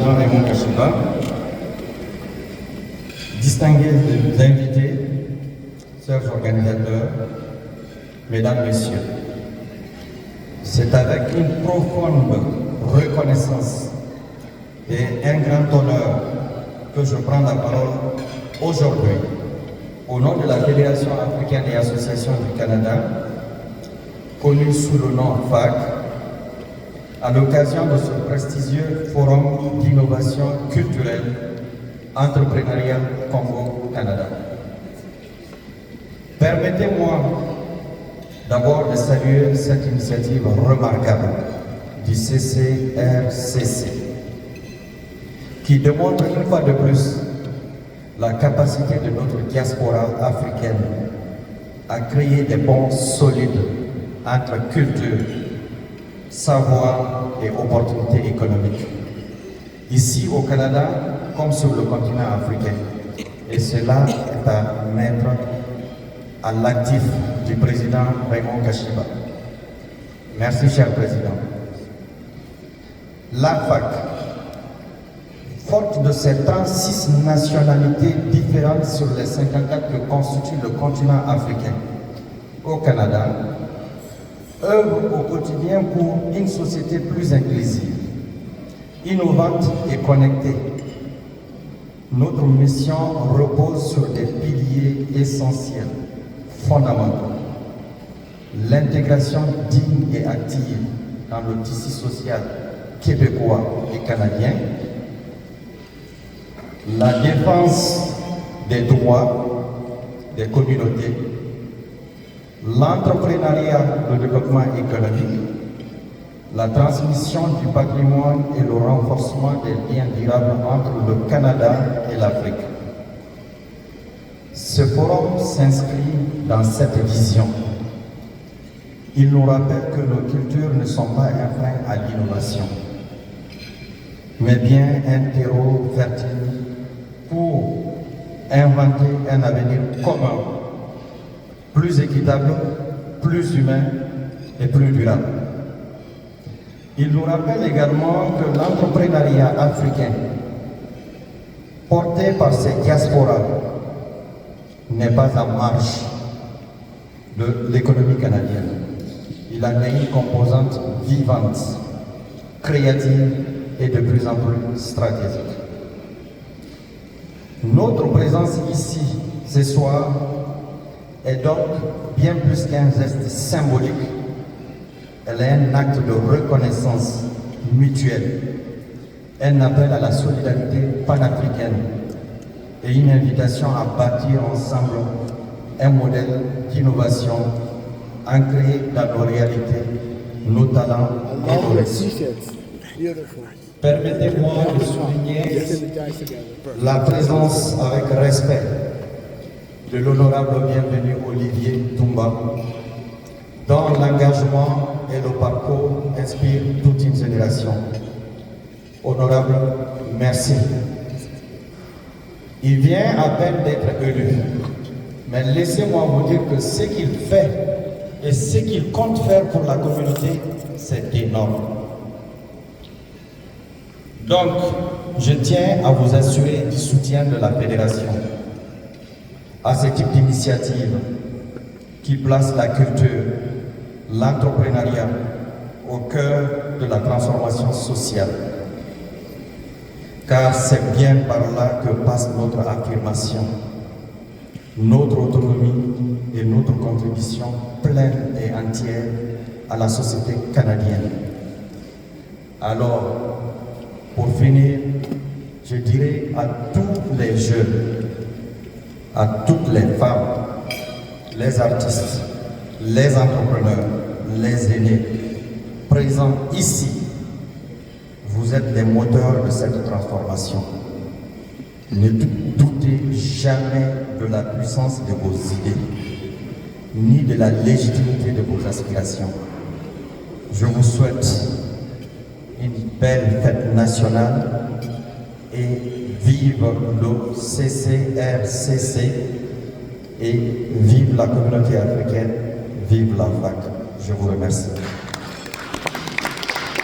Président Raymond Kashiba, distingués invités, chers organisateurs, Mesdames, Messieurs, c'est avec une profonde reconnaissance et un grand honneur que je prends la parole aujourd'hui au nom de la Fédération africaine et association du Canada, connue sous le nom FAC, à l'occasion de ce prestigieux forum d'innovation culturelle entrepreneuriale Congo-Canada. Permettez-moi d'abord de saluer cette initiative remarquable du CCRCC, qui démontre une fois de plus la capacité de notre diaspora africaine à créer des ponts solides entre culture, savoir et opportunités économiques, ici au Canada comme sur le continent africain. Et cela est à mettre à l'actif du président Raymond Kashiba. Merci, cher président. La FAC, forte de ses 36 nationalités différentes sur les 54 que constitue le continent africain, au Canada, œuvre au quotidien pour une société plus inclusive, innovante et connectée. Notre mission repose sur des piliers essentiels, fondamentaux. L'intégration digne et active dans le tissu social québécois et canadien, la défense des droits des communautés, l'entrepreneuriat, le développement économique, la transmission du patrimoine et le renforcement des liens durables entre le Canada et l'Afrique. Ce forum s'inscrit dans cette vision. Il nous rappelle que nos cultures ne sont pas un frein à l'innovation, mais bien un terreau fertile pour inventer un avenir commun, plus équitable, plus humain et plus durable. Il nous rappelle également que l'entrepreneuriat africain, porté par ces diasporas, n'est pas en marge de l'économie canadienne. Il a une composante vivante, créative et de plus en plus stratégique. Notre présence ici, ce soir, est donc bien plus qu'un geste symbolique. Elle est un acte de reconnaissance mutuelle, un appel à la solidarité panafricaine et une invitation à bâtir ensemble un modèle d'innovation ancré dans nos réalités, nos talents et nos récits. Permettez-moi de souligner la présence avec respect de l'honorable bienvenu Olivier Toumba, dont l'engagement et le parcours inspirent toute une génération. Honorable, merci. Il vient à peine d'être élu, mais laissez-moi vous dire que ce qu'il fait et ce qu'il compte faire pour la communauté, c'est énorme. Donc, je tiens à vous assurer du soutien de la Fédération à ce type d'initiative qui place la culture, l'entrepreneuriat au cœur de la transformation sociale. Car c'est bien par là que passe notre affirmation, notre autonomie et notre contribution pleine et entière à la société canadienne. Alors, pour finir, je dirais à tous les jeunes, à toutes les femmes, les artistes, les entrepreneurs, les aînés, présents ici, vous êtes les moteurs de cette transformation. Ne doutez jamais de la puissance de vos idées, ni de la légitimité de vos aspirations. Je vous souhaite une belle fête nationale et vive le CCRCC et vive la communauté africaine, vive la FAC. Je vous remercie.